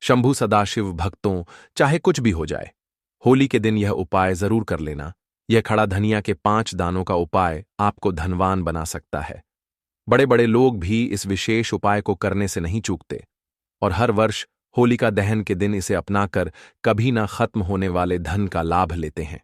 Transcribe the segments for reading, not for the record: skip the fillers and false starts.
शंभु सदाशिव भक्तों, चाहे कुछ भी हो जाए, होली के दिन यह उपाय जरूर कर लेना। यह खड़ा धनिया के 5 दानों का उपाय आपको धनवान बना सकता है। बड़े बड़े लोग भी इस विशेष उपाय को करने से नहीं चूकते और हर वर्ष होलिका दहन के दिन इसे अपनाकर कभी ना खत्म होने वाले धन का लाभ लेते हैं।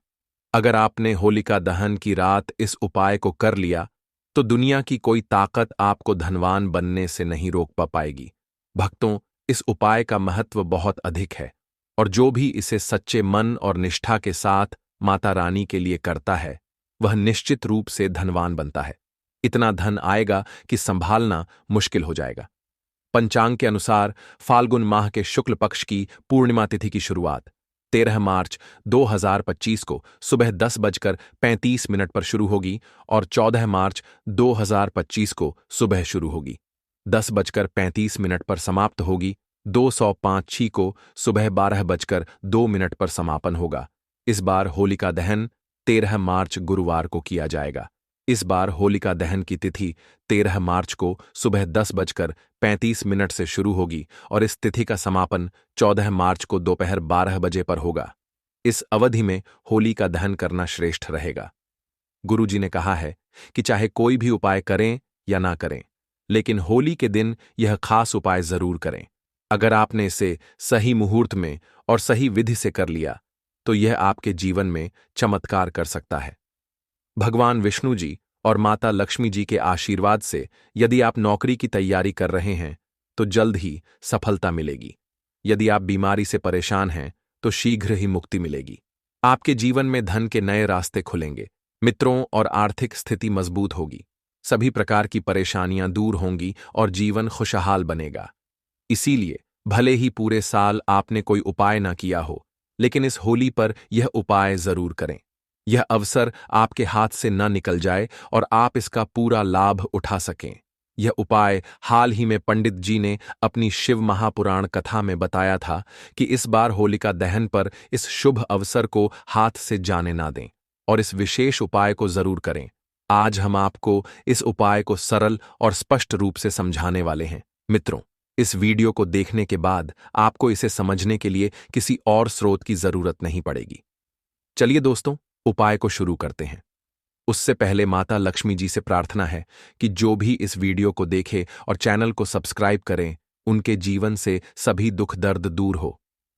अगर आपने होलिका दहन की रात इस उपाय को कर लिया तो दुनिया की कोई ताकत आपको धनवान बनने से नहीं रोक पाएगी। भक्तों, इस उपाय का महत्व बहुत अधिक है और जो भी इसे सच्चे मन और निष्ठा के साथ माता रानी के लिए करता है वह निश्चित रूप से धनवान बनता है। इतना धन आएगा कि संभालना मुश्किल हो जाएगा। पंचांग के अनुसार फाल्गुन माह के शुक्ल पक्ष की पूर्णिमा तिथि की शुरुआत 13 मार्च 2025 को सुबह 10:35 पर शुरू होगी और 14 मार्च 2025 को सुबह शुरू होगी। 10:35 पर समाप्त होगी। 205 को सुबह 12:02 पर समापन होगा। इस बार होलिका दहन 13 मार्च गुरुवार को किया जाएगा। इस बार होलिका दहन की तिथि 13 मार्च को सुबह 10:35 से शुरू होगी और इस तिथि का समापन 14 मार्च को दोपहर 12 बजे पर होगा। इस अवधि में होली का दहन करना श्रेष्ठ रहेगा। गुरुजी ने कहा है कि चाहे कोई भी उपाय करें या ना करें, लेकिन होली के दिन यह खास उपाय जरूर करें। अगर आपने इसे सही मुहूर्त में और सही विधि से कर लिया तो यह आपके जीवन में चमत्कार कर सकता है। भगवान विष्णु जी और माता लक्ष्मी जी के आशीर्वाद से यदि आप नौकरी की तैयारी कर रहे हैं तो जल्द ही सफलता मिलेगी। यदि आप बीमारी से परेशान हैं तो शीघ्र ही मुक्ति मिलेगी। आपके जीवन में धन के नए रास्ते खुलेंगे। मित्रों और आर्थिक स्थिति मजबूत होगी। सभी प्रकार की परेशानियां दूर होंगी और जीवन खुशहाल बनेगा। इसीलिए भले ही पूरे साल आपने कोई उपाय ना किया हो, लेकिन इस होली पर यह उपाय जरूर करें। यह अवसर आपके हाथ से न निकल जाए और आप इसका पूरा लाभ उठा सकें। यह उपाय हाल ही में पंडित जी ने अपनी शिव महापुराण कथा में बताया था कि इस बार होलिका दहन पर इस शुभ अवसर को हाथ से जाने ना दें और इस विशेष उपाय को जरूर करें। आज हम आपको इस उपाय को सरल और स्पष्ट रूप से समझाने वाले हैं। मित्रों, इस वीडियो को देखने के बाद आपको इसे समझने के लिए किसी और स्रोत की जरूरत नहीं पड़ेगी। चलिए दोस्तों, उपाय को शुरू करते हैं। उससे पहले माता लक्ष्मी जी से प्रार्थना है कि जो भी इस वीडियो को देखे और चैनल को सब्सक्राइब करें, उनके जीवन से सभी दुख दर्द दूर हो।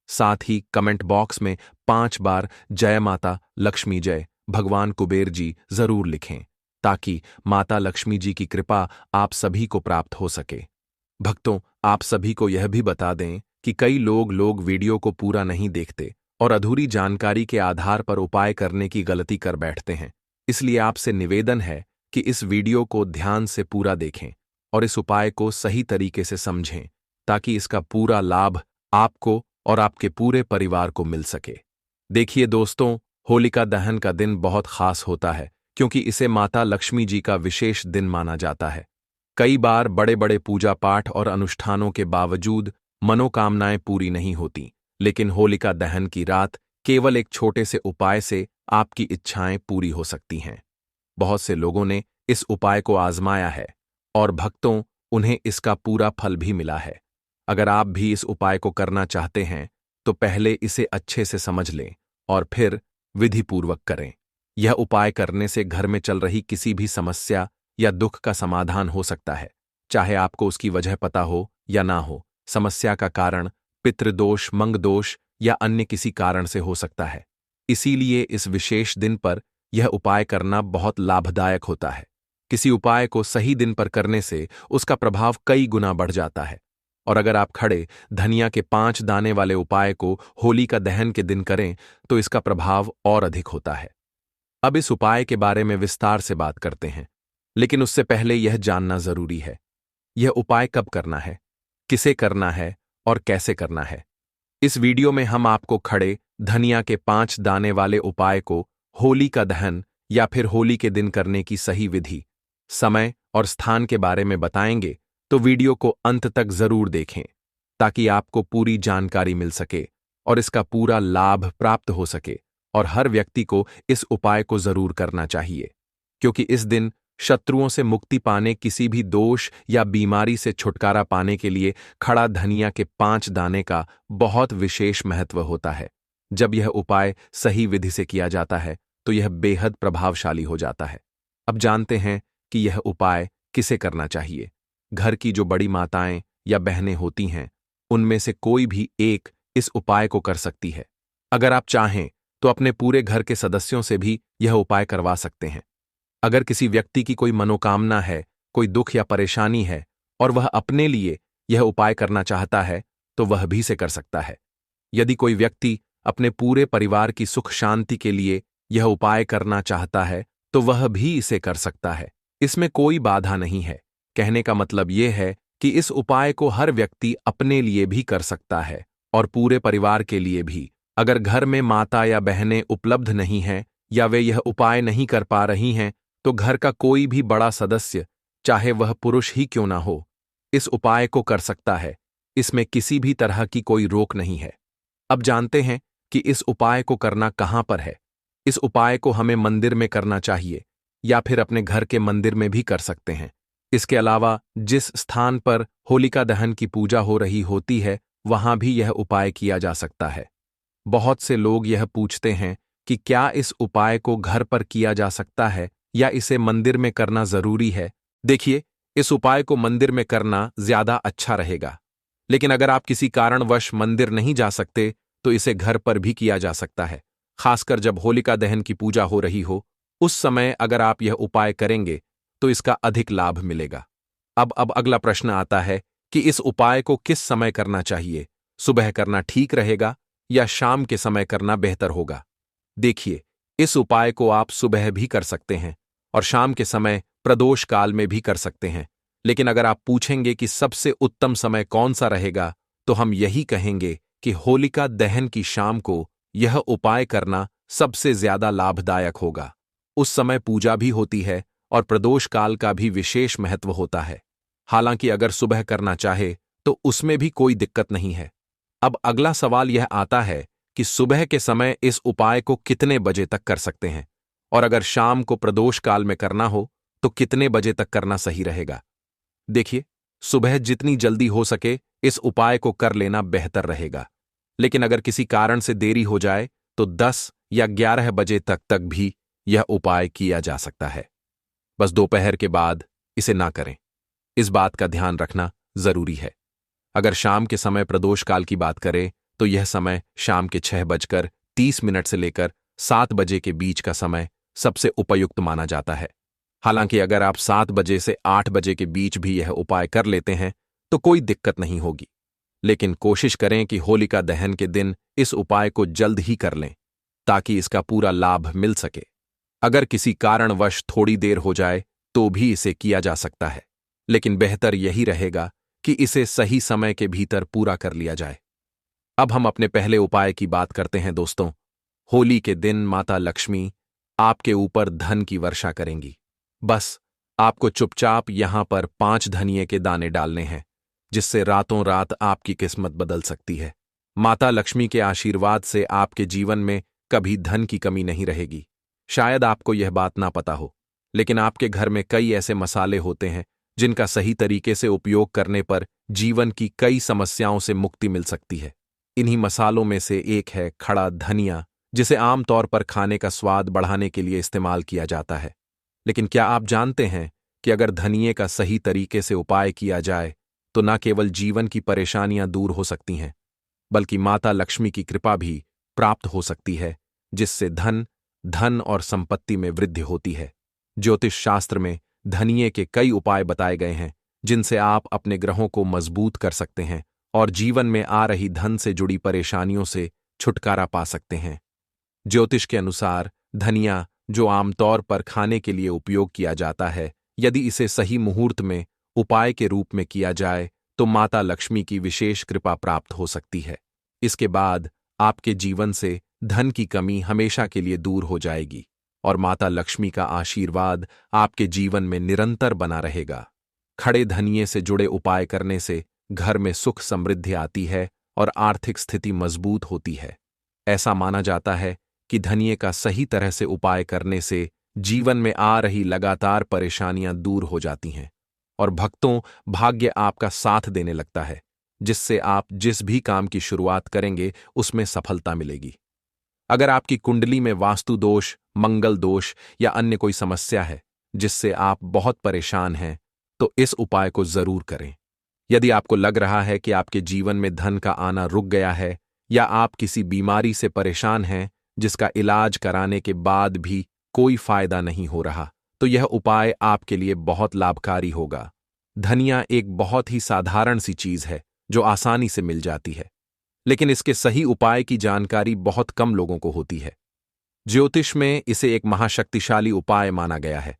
साथ ही कमेंट बॉक्स में 5 बार जय माता लक्ष्मी जय भगवान कुबेर जी जरूर लिखें ताकि माता लक्ष्मी जी की कृपा आप सभी को प्राप्त हो सके। भक्तों, आप सभी को यह भी बता दें कि कई लोग वीडियो को पूरा नहीं देखते और अधूरी जानकारी के आधार पर उपाय करने की गलती कर बैठते हैं। इसलिए आपसे निवेदन है कि इस वीडियो को ध्यान से पूरा देखें और इस उपाय को सही तरीके से समझें ताकि इसका पूरा लाभ आपको और आपके पूरे परिवार को मिल सके। देखिए दोस्तों, होलिका दहन का दिन बहुत खास होता है क्योंकि इसे माता लक्ष्मी जी का विशेष दिन माना जाता है। कई बार बड़े बड़े पूजा पाठ और अनुष्ठानों के बावजूद मनोकामनाएं पूरी नहीं होती, लेकिन होलिका दहन की रात केवल एक छोटे से उपाय से आपकी इच्छाएं पूरी हो सकती हैं। बहुत से लोगों ने इस उपाय को आजमाया है और भक्तों, उन्हें इसका पूरा फल भी मिला है। अगर आप भी इस उपाय को करना चाहते हैं तो पहले इसे अच्छे से समझ लें और फिर विधिपूर्वक करें। यह उपाय करने से घर में चल रही किसी भी समस्या या दुख का समाधान हो सकता है, चाहे आपको उसकी वजह पता हो या ना हो। समस्या का कारण पितृदोष, मंग दोष या अन्य किसी कारण से हो सकता है। इसीलिए इस विशेष दिन पर यह उपाय करना बहुत लाभदायक होता है। किसी उपाय को सही दिन पर करने से उसका प्रभाव कई गुना बढ़ जाता है। और अगर आप खड़े धनिया के 5 दाने वाले उपाय को होलिका दहन के दिन करें तो इसका प्रभाव और अधिक होता है। अब इस उपाय के बारे में विस्तार से बात करते हैं, लेकिन उससे पहले यह जानना जरूरी है, यह उपाय कब करना है, किसे करना है और कैसे करना है। इस वीडियो में हम आपको खड़े धनिया के 5 दाने वाले उपाय को होली का दहन या फिर होली के दिन करने की सही विधि, समय और स्थान के बारे में बताएंगे, तो वीडियो को अंत तक जरूर देखें ताकि आपको पूरी जानकारी मिल सके और इसका पूरा लाभ प्राप्त हो सके। और हर व्यक्ति को इस उपाय को जरूर करना चाहिए क्योंकि इस दिन शत्रुओं से मुक्ति पाने, किसी भी दोष या बीमारी से छुटकारा पाने के लिए खड़ा धनिया के 5 दाने का बहुत विशेष महत्व होता है। जब यह उपाय सही विधि से किया जाता है तो यह बेहद प्रभावशाली हो जाता है। अब जानते हैं कि यह उपाय किसे करना चाहिए। घर की जो बड़ी माताएं या बहनें होती हैं, उनमें से कोई भी एक इस उपाय को कर सकती है। अगर आप चाहें तो अपने पूरे घर के सदस्यों से भी यह उपाय करवा सकते हैं। अगर किसी व्यक्ति की कोई मनोकामना है, कोई दुख या परेशानी है और वह अपने लिए यह उपाय करना चाहता है, तो वह भी इसे कर सकता है। यदि कोई व्यक्ति अपने पूरे परिवार की सुख शांति के लिए यह उपाय करना चाहता है, तो वह भी इसे कर सकता है। इसमें कोई बाधा नहीं है। कहने का मतलब यह है कि इस उपाय को हर व्यक्ति अपने लिए भी कर सकता है और पूरे परिवार के लिए भी। अगर घर में माता या बहनें उपलब्ध नहीं हैं या वे यह उपाय नहीं कर पा रही हैं, तो घर का कोई भी बड़ा सदस्य, चाहे वह पुरुष ही क्यों ना हो, इस उपाय को कर सकता है। इसमें किसी भी तरह की कोई रोक नहीं है। अब जानते हैं कि इस उपाय को करना कहां पर है। इस उपाय को हमें मंदिर में करना चाहिए या फिर अपने घर के मंदिर में भी कर सकते हैं। इसके अलावा जिस स्थान पर होलिका दहन की पूजा हो रही होती है, वहां भी यह उपाय किया जा सकता है। बहुत से लोग यह पूछते हैं कि क्या इस उपाय को घर पर किया जा सकता है या इसे मंदिर में करना जरूरी है। देखिए, इस उपाय को मंदिर में करना ज्यादा अच्छा रहेगा, लेकिन अगर आप किसी कारणवश मंदिर नहीं जा सकते तो इसे घर पर भी किया जा सकता है। खासकर जब होलिका दहन की पूजा हो रही हो, उस समय अगर आप यह उपाय करेंगे तो इसका अधिक लाभ मिलेगा। अब अगला प्रश्न आता है कि इस उपाय को किस समय करना चाहिए। सुबह करना ठीक रहेगा या शाम के समय करना बेहतर होगा। देखिए, इस उपाय को आप सुबह भी कर सकते हैं और शाम के समय प्रदोष काल में भी कर सकते हैं। लेकिन अगर आप पूछेंगे कि सबसे उत्तम समय कौन सा रहेगा, तो हम यही कहेंगे कि होलिका दहन की शाम को यह उपाय करना सबसे ज्यादा लाभदायक होगा। उस समय पूजा भी होती है और प्रदोष काल का भी विशेष महत्व होता है। हालांकि अगर सुबह करना चाहे तो उसमें भी कोई दिक्कत नहीं है। अब अगला सवाल यह आता है कि सुबह के समय इस उपाय को कितने बजे तक कर सकते हैं, और अगर शाम को प्रदोष काल में करना हो तो कितने बजे तक करना सही रहेगा। देखिए, सुबह जितनी जल्दी हो सके इस उपाय को कर लेना बेहतर रहेगा, लेकिन अगर किसी कारण से देरी हो जाए तो 10 या 11 बजे तक भी यह उपाय किया जा सकता है। बस दोपहर के बाद इसे ना करें, इस बात का ध्यान रखना जरूरी है। अगर शाम के समय प्रदोष काल की बात करें तो यह समय शाम के 6:30 से लेकर 7 बजे के बीच का समय सबसे उपयुक्त माना जाता है। हालांकि अगर आप 7 बजे से 8 बजे के बीच भी यह उपाय कर लेते हैं तो कोई दिक्कत नहीं होगी, लेकिन कोशिश करें कि होलिका दहन के दिन इस उपाय को जल्द ही कर लें ताकि इसका पूरा लाभ मिल सके। अगर किसी कारणवश थोड़ी देर हो जाए तो भी इसे किया जा सकता है, लेकिन बेहतर यही रहेगा कि इसे सही समय के भीतर पूरा कर लिया जाए। अब हम अपने पहले उपाय की बात करते हैं दोस्तों। होली के दिन माता लक्ष्मी आपके ऊपर धन की वर्षा करेंगी। बस आपको चुपचाप यहां पर 5 धनिये के दाने डालने हैं, जिससे रातों रात आपकी किस्मत बदल सकती है। माता लक्ष्मी के आशीर्वाद से आपके जीवन में कभी धन की कमी नहीं रहेगी। शायद आपको यह बात ना पता हो, लेकिन आपके घर में कई ऐसे मसाले होते हैं जिनका सही तरीके से उपयोग करने पर जीवन की कई समस्याओं से मुक्ति मिल सकती है। इन्हीं मसालों में से एक है खड़ा धनिया, जिसे आमतौर पर खाने का स्वाद बढ़ाने के लिए इस्तेमाल किया जाता है। लेकिन क्या आप जानते हैं कि अगर धनिये का सही तरीके से उपाय किया जाए तो न केवल जीवन की परेशानियां दूर हो सकती हैं, बल्कि माता लक्ष्मी की कृपा भी प्राप्त हो सकती है, जिससे धन और संपत्ति में वृद्धि होती है। ज्योतिष शास्त्र में धनिये के कई उपाय बताए गए हैं जिनसे आप अपने ग्रहों को मजबूत कर सकते हैं और जीवन में आ रही धन से जुड़ी परेशानियों से छुटकारा पा सकते हैं। ज्योतिष के अनुसार धनिया, जो आमतौर पर खाने के लिए उपयोग किया जाता है, यदि इसे सही मुहूर्त में उपाय के रूप में किया जाए तो माता लक्ष्मी की विशेष कृपा प्राप्त हो सकती है। इसके बाद आपके जीवन से धन की कमी हमेशा के लिए दूर हो जाएगी और माता लक्ष्मी का आशीर्वाद आपके जीवन में निरंतर बना रहेगा। खड़े धनिये से जुड़े उपाय करने से घर में सुख समृद्धि आती है और आर्थिक स्थिति मजबूत होती है। ऐसा माना जाता है कि धनिये का सही तरह से उपाय करने से जीवन में आ रही लगातार परेशानियां दूर हो जाती हैं और भक्तों भाग्य आपका साथ देने लगता है, जिससे आप जिस भी काम की शुरुआत करेंगे उसमें सफलता मिलेगी। अगर आपकी कुंडली में वास्तु दोष, मंगल दोष या अन्य कोई समस्या है जिससे आप बहुत परेशान हैं, तो इस उपाय को जरूर करें। यदि आपको लग रहा है कि आपके जीवन में धन का आना रुक गया है या आप किसी बीमारी से परेशान हैं जिसका इलाज कराने के बाद भी कोई फायदा नहीं हो रहा, तो यह उपाय आपके लिए बहुत लाभकारी होगा। धनिया एक बहुत ही साधारण सी चीज है जो आसानी से मिल जाती है, लेकिन इसके सही उपाय की जानकारी बहुत कम लोगों को होती है। ज्योतिष में इसे एक महाशक्तिशाली उपाय माना गया है।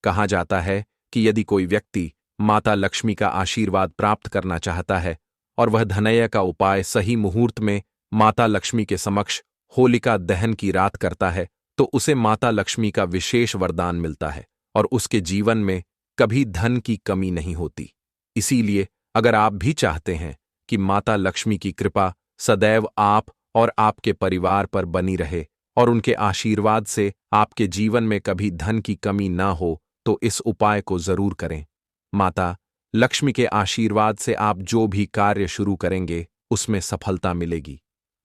कहा जाता है कि यदि कोई व्यक्ति माता लक्ष्मी का आशीर्वाद प्राप्त करना चाहता है और वह धनय का उपाय सही मुहूर्त में माता लक्ष्मी के समक्ष होलिका दहन की रात करता है, तो उसे माता लक्ष्मी का विशेष वरदान मिलता है और उसके जीवन में कभी धन की कमी नहीं होती। इसीलिए अगर आप भी चाहते हैं कि माता लक्ष्मी की कृपा सदैव आप और आपके परिवार पर बनी रहे और उनके आशीर्वाद से आपके जीवन में कभी धन की कमी ना हो, तो इस उपाय को जरूर करें। माता लक्ष्मी के आशीर्वाद से आप जो भी कार्य शुरू करेंगे उसमें सफलता मिलेगी।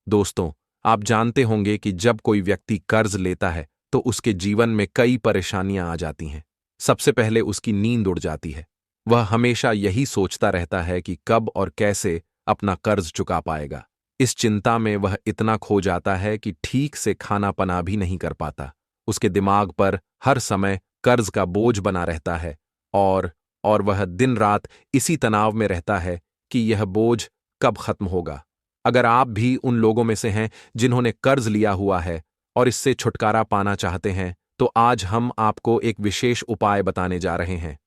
दोस्तों, आप जानते होंगे कि जब कोई व्यक्ति कर्ज लेता है तो उसके जीवन में कई परेशानियां आ जाती हैं। सबसे पहले उसकी नींद उड़ जाती है। वह हमेशा यही सोचता रहता है कि कब और कैसे अपना कर्ज चुका पाएगा। इस चिंता में वह इतना खो जाता है कि ठीक से खाना पना भी नहीं कर पाता। उसके दिमाग पर हर समय कर्ज का बोझ बना रहता है और वह दिन रात इसी तनाव में रहता है कि यह बोझ कब खत्म होगा। अगर आप भी उन लोगों में से हैं जिन्होंने कर्ज लिया हुआ है और इससे छुटकारा पाना चाहते हैं, तो आज हम आपको एक विशेष उपाय बताने जा रहे हैं।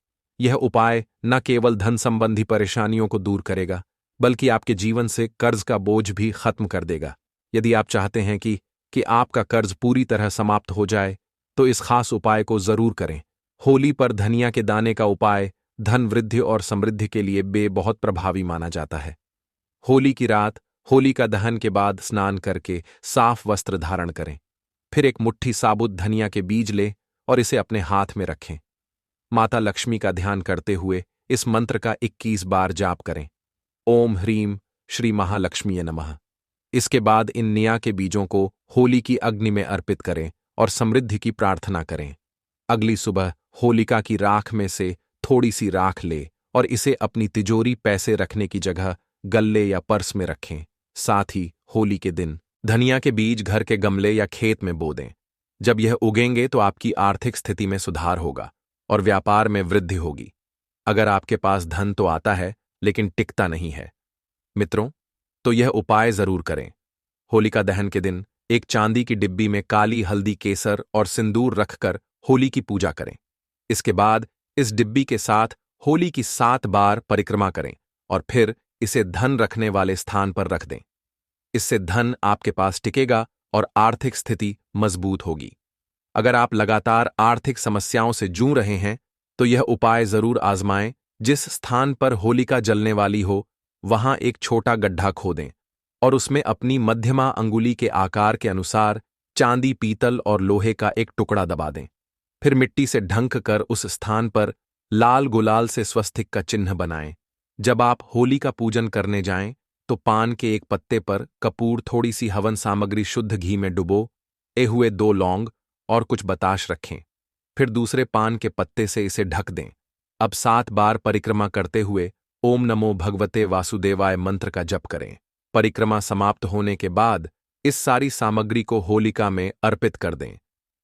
यह उपाय न केवल धन संबंधी परेशानियों को दूर करेगा, बल्कि आपके जीवन से कर्ज का बोझ भी खत्म कर देगा। यदि आप चाहते हैं कि आपका कर्ज पूरी तरह समाप्त हो जाए, तो इस खास उपाय को जरूर करें। होली पर धनिया के दाने का उपाय धन वृद्धि और समृद्धि के लिए बहुत प्रभावी माना जाता है। होली की रात होलिका दहन के बाद स्नान करके साफ वस्त्र धारण करें। फिर एक मुट्ठी साबुत धनिया के बीज लें और इसे अपने हाथ में रखें। माता लक्ष्मी का ध्यान करते हुए इस मंत्र का 21 बार जाप करें। ओम ह्रीम श्री महालक्ष्मीये नमः। इसके बाद इन निया के बीजों को होली की अग्नि में अर्पित करें और समृद्धि की प्रार्थना करें। अगली सुबह होलिका की राख में से थोड़ी सी राख ले और इसे अपनी तिजोरी पैसे रखने की जगह गल्ले या पर्स में रखें। साथ ही होली के दिन धनिया के बीज घर के गमले या खेत में बो दें। जब यह उगेंगे तो आपकी आर्थिक स्थिति में सुधार होगा और व्यापार में वृद्धि होगी। अगर आपके पास धन तो आता है लेकिन टिकता नहीं है मित्रों, तो यह उपाय जरूर करें। होलिका दहन के दिन एक चांदी की डिब्बी में काली हल्दी, केसर और सिंदूर रखकर होली की पूजा करें। इसके बाद इस डिब्बी के साथ होली की 7 बार परिक्रमा करें और फिर इसे धन रखने वाले स्थान पर रख दें। इससे धन आपके पास टिकेगा और आर्थिक स्थिति मजबूत होगी। अगर आप लगातार आर्थिक समस्याओं से जूझ रहे हैं, तो यह उपाय जरूर आजमाएं। जिस स्थान पर होलिका जलने वाली हो, वहां एक छोटा गड्ढा खोदें और उसमें अपनी मध्यमा अंगुली के आकार के अनुसार चांदी, पीतल और लोहे का एक टुकड़ा दबा दें। फिर मिट्टी से ढंक कर उस स्थान पर लाल गुलाल से स्वस्तिक का चिन्ह बनाएं। जब आप होली का पूजन करने जाएं, तो पान के एक पत्ते पर कपूर, थोड़ी सी हवन सामग्री शुद्ध घी में डुबोए हुए 2 लौंग और कुछ बताश रखें। फिर दूसरे पान के पत्ते से इसे ढक दें। अब 7 बार परिक्रमा करते हुए ओम नमो भगवते वासुदेवाय मंत्र का जप करें। परिक्रमा समाप्त होने के बाद इस सारी सामग्री को होलिका में अर्पित कर दें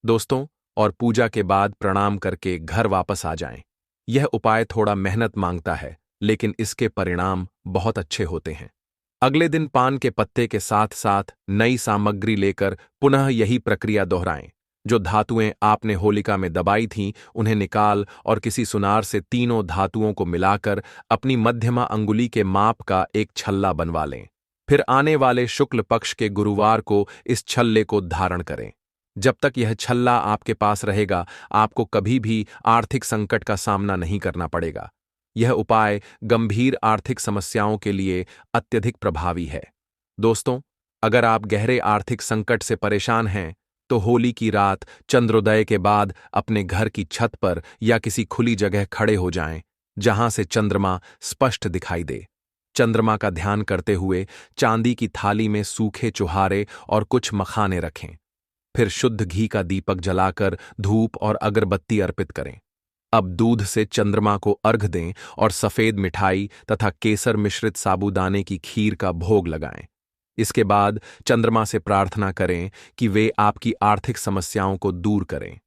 दोस्तों, और पूजा के बाद प्रणाम करके घर वापस आ जाएं। यह उपाय थोड़ा मेहनत मांगता है, लेकिन इसके परिणाम बहुत अच्छे होते हैं। अगले दिन पान के पत्ते के साथ साथ नई सामग्री लेकर पुनः यही प्रक्रिया दोहराएं। जो धातुएं आपने होलिका में दबाई थीं, उन्हें निकाल और किसी सुनार से तीनों धातुओं को मिलाकर अपनी मध्यमा अंगुली के माप का एक छल्ला बनवा लें। फिर आने वाले शुक्ल पक्ष के गुरुवार को इस छल्ले को धारण करें। जब तक यह छल्ला आपके पास रहेगा, आपको कभी भी आर्थिक संकट का सामना नहीं करना पड़ेगा। यह उपाय गंभीर आर्थिक समस्याओं के लिए अत्यधिक प्रभावी है। दोस्तों, अगर आप गहरे आर्थिक संकट से परेशान हैं, तो होली की रात चंद्रोदय के बाद अपने घर की छत पर या किसी खुली जगह खड़े हो जाएं, जहां से चंद्रमा स्पष्ट दिखाई दे। चंद्रमा का ध्यान करते हुए चांदी की थाली में सूखे चुहारे और कुछ मखाने रखें। फिर शुद्ध घी का दीपक जलाकर धूप और अगरबत्ती अर्पित करें। अब दूध से चंद्रमा को अर्घ दें और सफेद मिठाई तथा केसर मिश्रित साबूदाने की खीर का भोग लगाएं। इसके बाद चंद्रमा से प्रार्थना करें कि वे आपकी आर्थिक समस्याओं को दूर करें,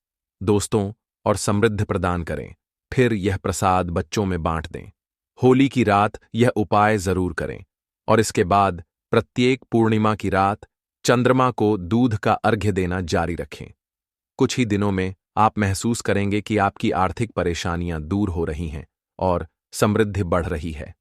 दोस्तों और समृद्धि प्रदान करें। फिर यह प्रसाद बच्चों में बांट दें। होली की रात यह उपाय जरूर करें और इसके बाद प्रत्येक पूर्णिमा की रात चंद्रमा को दूध का अर्घ्य देना जारी रखें। कुछ ही दिनों में आप महसूस करेंगे कि आपकी आर्थिक परेशानियां दूर हो रही हैं और समृद्धि बढ़ रही है।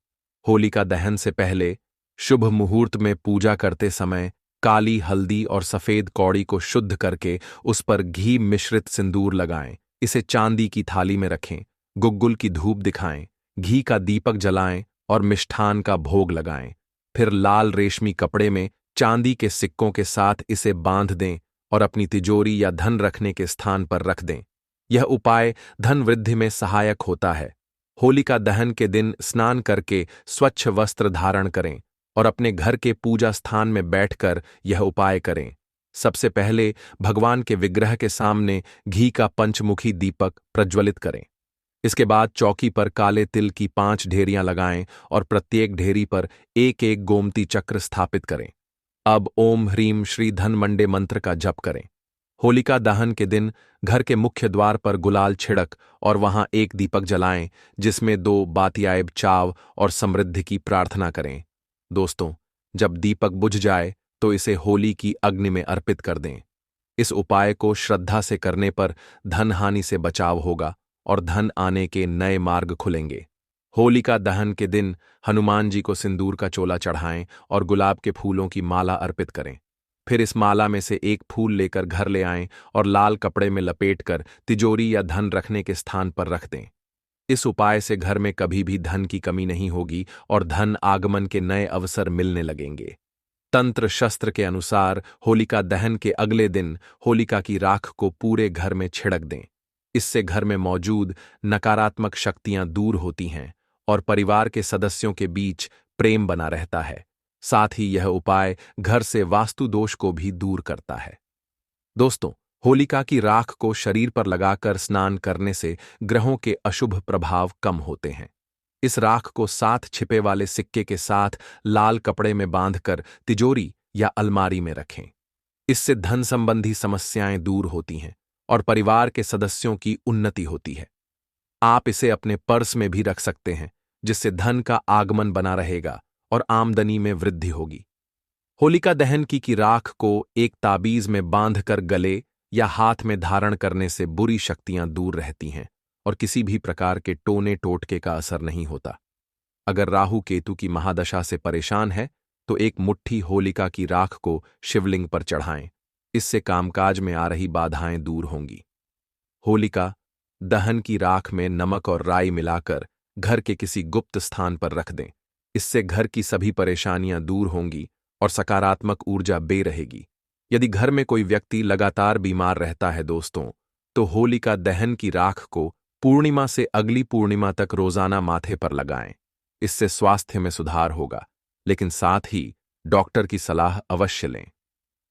होलिका दहन से पहले शुभ मुहूर्त में पूजा करते समय काली हल्दी और सफेद कौड़ी को शुद्ध करके उस पर घी मिश्रित सिंदूर लगाएं। इसे चांदी की थाली में रखें, गुग्गुल की धूप दिखाएं, घी का दीपक जलाएं और मिष्ठान का भोग लगाएं। फिर लाल रेशमी कपड़े में चांदी के सिक्कों के साथ इसे बांध दें और अपनी तिजोरी या धन रखने के स्थान पर रख दें। यह उपाय धन वृद्धि में सहायक होता है। होलिका दहन के दिन स्नान करके स्वच्छ वस्त्र धारण करें और अपने घर के पूजा स्थान में बैठकर यह उपाय करें। सबसे पहले भगवान के विग्रह के सामने घी का पंचमुखी दीपक प्रज्वलित करें। इसके बाद चौकी पर काले तिल की 5 ढेरियां लगाएं और प्रत्येक ढेरी पर एक एक गोमती चक्र स्थापित करें। अब ओम ह्रीम श्री धन मंडे मंत्र का जप करें। होलिका दहन के दिन घर के मुख्य द्वार पर गुलाल छिड़क और वहां एक दीपक जलाएं, जिसमें 2 बातियाए चाव और समृद्धि की प्रार्थना करें। दोस्तों, जब दीपक बुझ जाए तो इसे होली की अग्नि में अर्पित कर दें। इस उपाय को श्रद्धा से करने पर धन हानि से बचाव होगा और धन आने के नए मार्ग खुलेंगे। होलिका दहन के दिन हनुमान जी को सिंदूर का चोला चढ़ाएं और गुलाब के फूलों की माला अर्पित करें। फिर इस माला में से एक फूल लेकर घर ले आएं और लाल कपड़े में लपेटकर तिजोरी या धन रखने के स्थान पर रख दें। इस उपाय से घर में कभी भी धन की कमी नहीं होगी और धन आगमन के नए अवसर मिलने लगेंगे। तंत्र शस्त्र के अनुसार होलिका दहन के अगले दिन होलिका की राख को पूरे घर में छिड़क दें। इससे घर में मौजूद नकारात्मक शक्तियां दूर होती हैं और परिवार के सदस्यों के बीच प्रेम बना रहता है। साथ ही यह उपाय घर से वास्तु दोष को भी दूर करता है। दोस्तों, होलिका की राख को शरीर पर लगाकर स्नान करने से ग्रहों के अशुभ प्रभाव कम होते हैं। इस राख को 7 छिपे वाले सिक्के के साथ लाल कपड़े में बांधकर तिजोरी या अलमारी में रखें। इससे धन संबंधी समस्याएं दूर होती हैं और परिवार के सदस्यों की उन्नति होती है। आप इसे अपने पर्स में भी रख सकते हैं, जिससे धन का आगमन बना रहेगा और आमदनी में वृद्धि होगी। होलिका दहन की राख को एक ताबीज में बांधकर गले या हाथ में धारण करने से बुरी शक्तियां दूर रहती हैं और किसी भी प्रकार के टोने टोटके का असर नहीं होता। अगर राहु केतु की महादशा से परेशान है तो एक मुट्ठी होलिका की राख को शिवलिंग पर चढ़ाएं। इससे कामकाज में आ रही बाधाएं दूर होंगी। होलिका दहन की राख में नमक और राई मिलाकर घर के किसी गुप्त स्थान पर रख दें। इससे घर की सभी परेशानियां दूर होंगी और सकारात्मक ऊर्जा बे रहेगी। यदि घर में कोई व्यक्ति लगातार बीमार रहता है दोस्तों, तो होलिका दहन की राख को पूर्णिमा से अगली पूर्णिमा तक रोजाना माथे पर लगाएं। इससे स्वास्थ्य में सुधार होगा, लेकिन साथ ही डॉक्टर की सलाह अवश्य लें।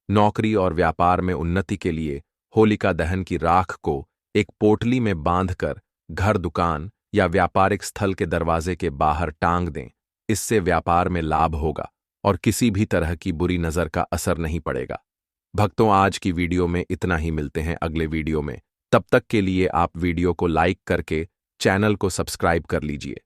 नौकरी और व्यापार में उन्नति के लिए होलिका दहन की राख को एक पोटली में बांधकर घर, दुकान या व्यापारिक स्थल के दरवाजे के बाहर टांग दें। इससे व्यापार में लाभ होगा और किसी भी तरह की बुरी नजर का असर नहीं पड़ेगा। भक्तों, आज की वीडियो में इतना ही। मिलते हैं अगले वीडियो में। तब तक के लिए आप वीडियो को लाइक करके चैनल को सब्सक्राइब कर लीजिए।